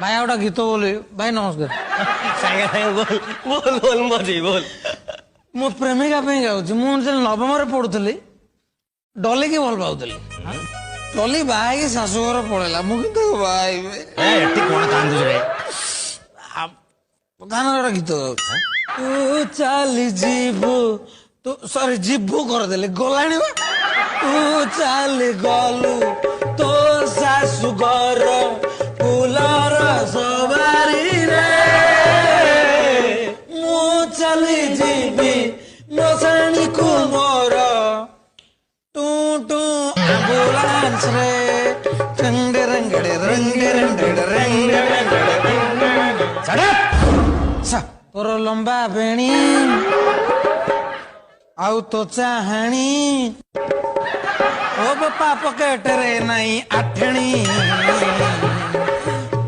भाई गोटा गीत बोली भाई नमस्कार सागे सागे बोल बोल बोल मजी बोल मो प्रेमिका पे गाउची मु नवम रे पढुथली डली की भल पाउथली डली बाई की शाशुघर पळेला मु किंतु भाई ए एटी कोन कांदु रे गाना गोटा गीत तू चली जीबू तू सॉरी जीबू कर देले गलाणी बा तू चली गलू तो शाशुघर फुलर सवारी रे मु चली जीबी मसाणी को मोर टू टू एम्बुलेंस रे रंग रंगड़े रंग रंगड़े रंग रंगड़े तोर लंबा बेणी आउ तो चाहणी ओ बापा पकेट रे नहीं आठणी